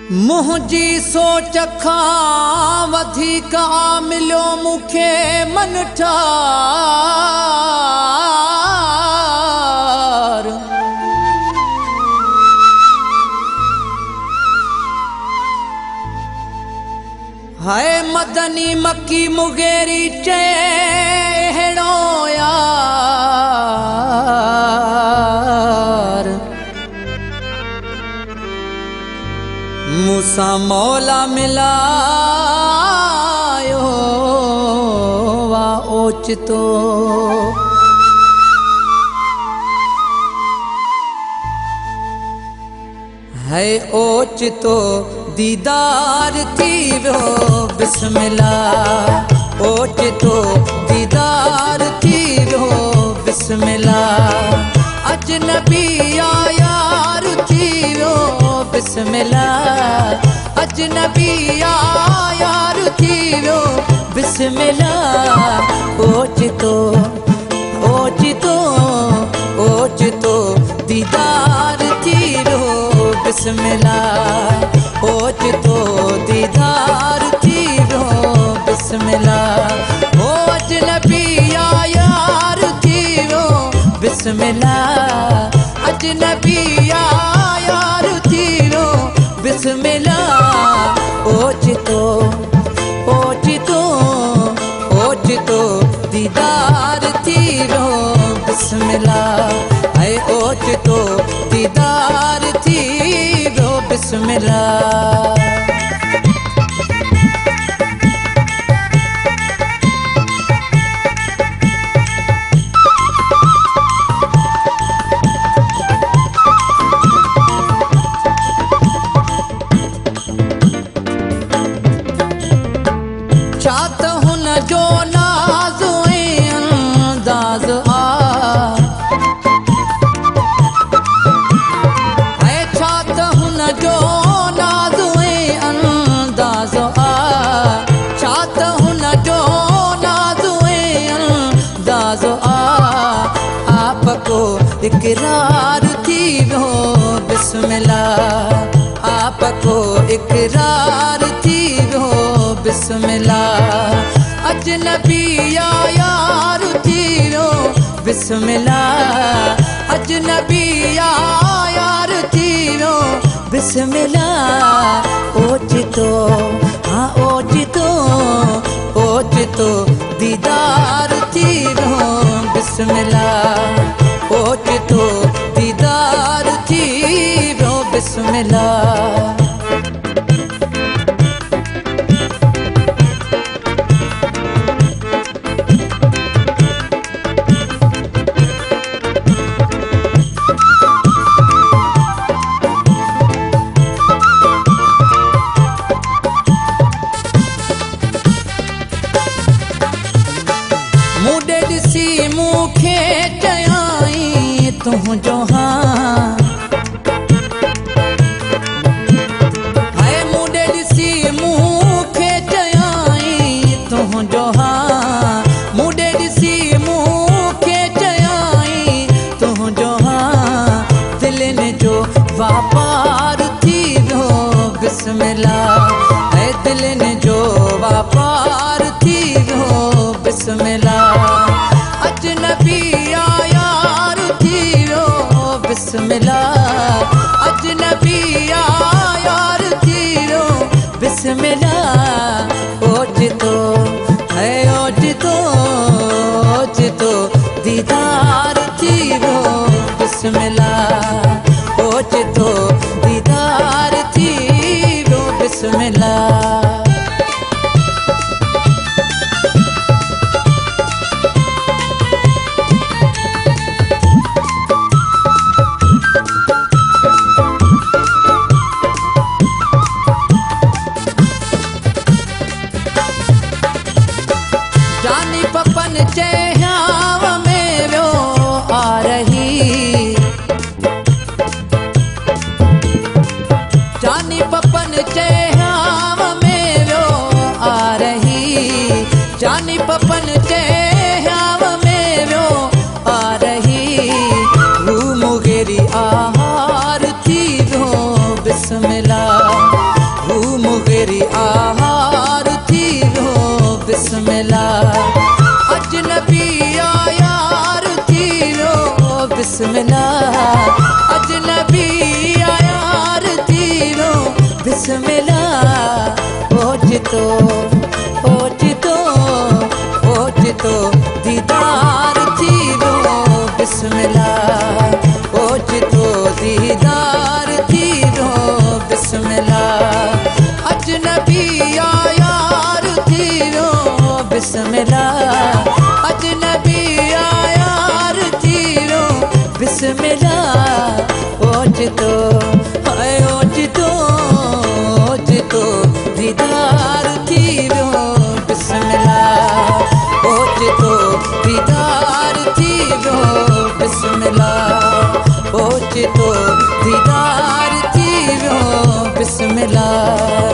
मुंहिंजी सोच खां वधीक मिलियो मूंखे मन ठार। हाय मदनी मक्की मुगेरी चेहड़ो यार मूसा मौला मिलायो वा ओचितो। है ओचितो दीदार थी वियो बिस्मिल्लाह। ओचितो दीदार थी वियो बिस्मिल्लाह। अजनबी यार थी वियो बिस्मिल्लाह। अजनबी यार थी वियो बिस्मिल्लाह। ओचितो ओचितो ओचितो दीदार थी वियो बिस्मिल्लाह। ओचितो दीदार थी वियो बिस्मिल्लाह। ओ अजनबी यार थी वियो बिस्मिल्लाह। अजनबी यार थी वियो बिस्मिल्लाह। ओचितो ओचितो ओचितो दीदार थी वियो बिस्मिल्लाह। है ओचितो दीदार थी वियो बिस्मिल्लाह। छात हुन जो नाज़ ऐं अंदाज़ आ। है छात हुन जो नाज़ ऐं अंदाज़ आ। छात हुन जो नाज़ ऐं अंदाज़ आ। आप को इकरार थी वियो बिस्मिल्लाह। आप को इकरार थी वियो बिस्मिल्लाह। अजनबी यार थी वियो बिस्मिल्लाह। अजनबी यार थी वियो बिस्मिल्लाह। ओचितो हाँ ओचितो ओचितो दीदार थी वियो बिस्मिल्लाह। ओचितो दीदार थी वियो बिस्मिल्लाह। मूं ॾिसी मूंखे चयाई तुंहिंजो हाँ। हाय मूं ॾिसी मूंखे चयाई तुंहिंजो हाँ। मूं ॾिसी मूंखे चयाई तुंहिंजो हाँ। दिलनि जो वापार थी वियो बिस्मिल्लाह। है दिलनि जो वापार थी वियो बिस्मिल्लाह। अजनबी यार थी वियो बिस्मिल्लाह। अजनबी यार थी वियो बिस्मिल्लाह। ओचितो है ओचितो ओचितो दीदार थी वियो बिस्मिल्लाह। ओचितो दीदार थी वियो बिस्मिल्लाह। जानी पपन चेहाव में वियो आ रही। जानी पपन चेहाव में वियो आ रही। जानी पपन चेहाव में वियो आ रही। हू मुगेरी आहार थी वियो बिस्मिल्लाह। अजनबी यार थीरो बिस्मिल्लाह ओचितो ओचितो ओचितो दीदार थीरो बिस्मिल्लाह ओचितो दीदार थीरो बिस्मिल्लाह अजनबी यार थीरो बिस्मिल्लाह अजनबी यार थीरो बिस्मिल्लाह ओचितो हाय ओचितो ओचितो दीदार थीरो बिस्मिल्लाह ओचितो दीदार थीरो बिस्मिल्लाह ओचितो दीदार थीरो बिस्मिल्लाह